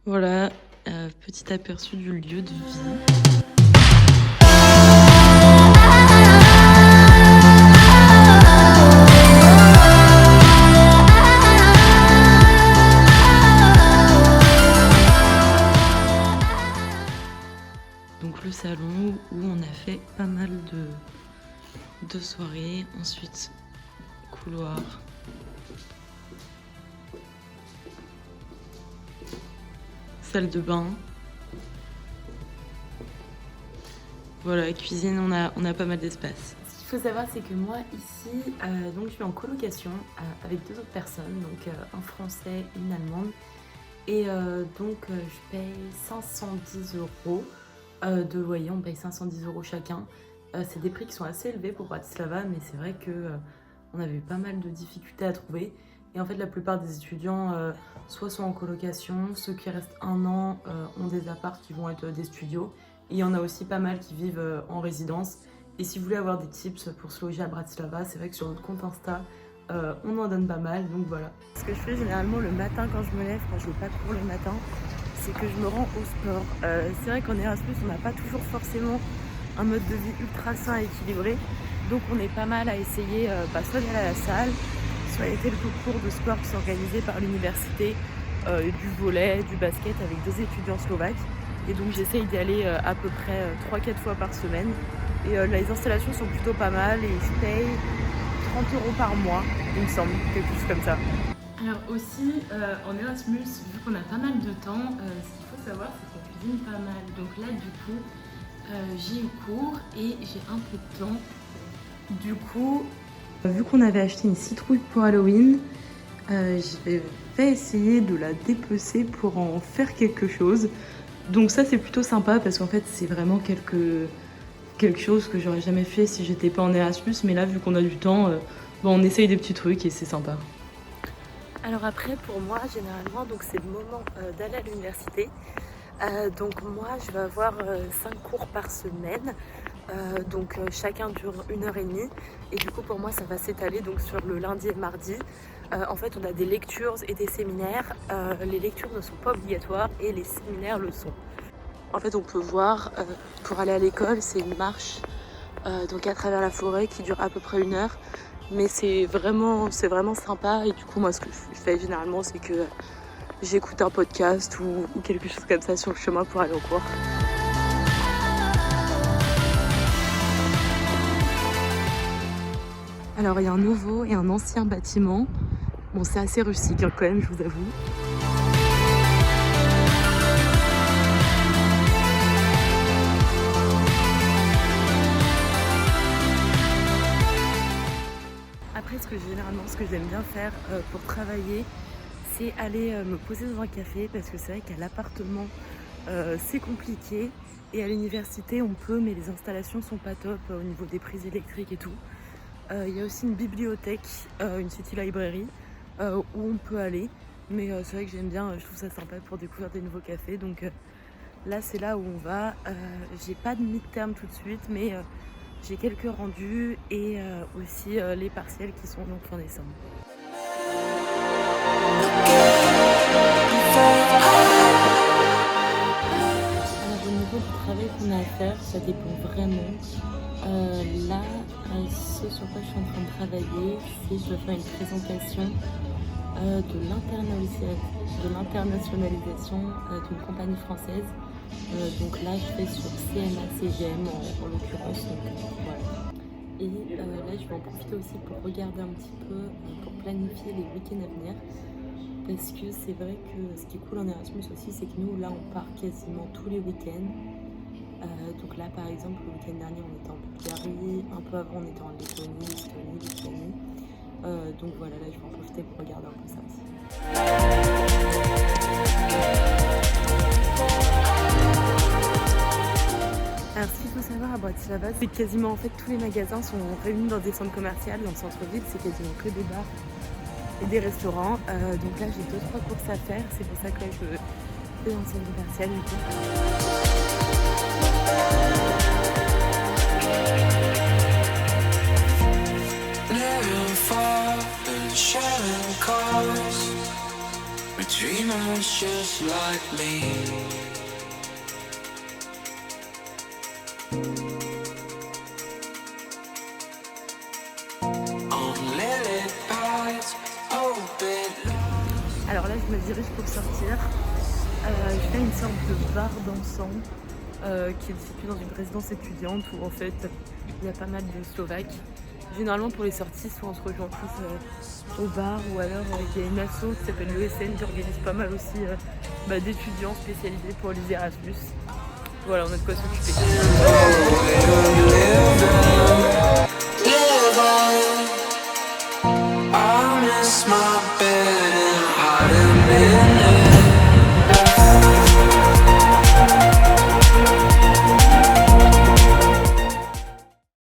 Voilà, petit aperçu du lieu de vie. Donc le salon où on a fait pas mal de soirées. Ensuite, couloir. Salle de bain. Voilà, cuisine, on a pas mal d'espace. Ce qu'il faut savoir, c'est que moi, ici, donc je suis en colocation avec 2 autres personnes, donc un Français et une Allemande. Et donc, je paye 510 € de loyer, on paye 510 € chacun. C'est des prix qui sont assez élevés pour Bratislava, mais c'est vrai que on avait eu pas mal de difficultés à trouver. Et en fait, la plupart des étudiants soit sont en colocation, ceux qui restent 1 an ont des apparts qui vont être des studios. Et il y en a aussi pas mal qui vivent en résidence. Et si vous voulez avoir des tips pour se loger à Bratislava, c'est vrai que sur notre compte Insta, on en donne pas mal, donc voilà. Ce que je fais généralement le matin quand je me lève, quand je vais pas cours le matin, c'est que je me rends au sport. C'est vrai qu'en Erasmus, on n'a pas toujours forcément un mode de vie ultra sain et équilibré. Donc on est pas mal à essayer soit d'aller à la salle, soit il y a quelques cours de sport qui sont organisés par l'université, du volley, du basket avec des étudiants slovaques. Et donc j'essaye d'y aller à peu près 3-4 fois par semaine. Et les installations sont plutôt pas mal et je paye 30 € par mois, il me semble, quelque chose comme ça. Alors aussi, en Erasmus, vu qu'on a pas mal de temps, ce qu'il faut savoir, c'est qu'on cuisine pas mal. Donc là, du coup, j'ai eu cours et j'ai un peu de temps. Du coup, vu qu'on avait acheté une citrouille pour Halloween, je vais essayer de la dépecer pour en faire quelque chose. Donc ça, c'est plutôt sympa parce qu'en fait, c'est vraiment quelque chose que j'aurais jamais fait si j'étais pas en Erasmus. Mais là, vu qu'on a du temps, on essaye des petits trucs et c'est sympa. Alors après, pour moi, généralement, donc c'est le moment d'aller à l'université. Donc moi, je vais avoir 5 cours par semaine. Donc chacun dure 1h30. Et du coup, pour moi, ça va s'étaler donc sur le lundi et le mardi. En fait, on a des lectures et des séminaires. Les lectures ne sont pas obligatoires et les séminaires le sont. En fait, on peut voir, pour aller à l'école, c'est une marche donc à travers la forêt qui dure à peu près 1 heure. Mais c'est vraiment sympa. Et du coup, moi, ce que je fais généralement, c'est que j'écoute un podcast ou quelque chose comme ça sur le chemin pour aller au cours. Alors, il y a un nouveau et un ancien bâtiment. Bon, c'est assez rustique quand même, je vous avoue. Après, ce que j'aime bien faire pour travailler, c'est aller me poser dans un café parce que c'est vrai qu'à l'appartement, c'est compliqué. Et à l'université, on peut, mais les installations sont pas top au niveau des prises électriques et tout. Il y a aussi une bibliothèque, une city library, où on peut aller. Mais c'est vrai que j'aime bien, je trouve ça sympa pour découvrir des nouveaux cafés. Donc là, c'est là où on va. J'ai pas de mid-term tout de suite, mais j'ai quelques rendus et aussi les partiels qui sont donc en décembre. Alors au niveau du travail qu'on a à faire, ça dépend vraiment. Là, ce sur quoi je suis en train de travailler, c'est je dois faire une présentation de l'internationalisation d'une compagnie française. Donc là, je fais sur CMA CGM en l'occurrence. Donc, voilà. Et là, je vais en profiter aussi pour regarder un petit peu, pour planifier les week-ends à venir. Parce que c'est vrai que ce qui est cool en Erasmus aussi, c'est que nous, là, on part quasiment tous les week-ends. Donc là, par exemple, le week-end dernier, on était en Bulgarie. Un peu avant, on était en Lettonie, Estonie, Lituanie. Donc voilà, là, je vais en profiter pour regarder un peu ça aussi. Alors, ce qu'il faut savoir à Bratislava, c'est que quasiment en fait tous les magasins sont réunis dans des centres commerciaux. Dans le centre-ville, c'est quasiment que des bars et des restaurants. Donc là, j'ai 2-3 courses à faire. C'est pour ça que là, je vais dans le centre commercial du coup. Dreamers just like me. Alors là, je me dirige pour sortir. Je fais une sorte de bar dansant qui est situé dans une résidence étudiante où en fait il y a pas mal de Slovaques. Généralement pour les sorties, soit on se rejoint tous au bar ou alors il y a une asso qui s'appelle l'ESN qui organise pas mal aussi d'étudiants spécialisés pour les Erasmus. Voilà, on a de quoi s'occuper.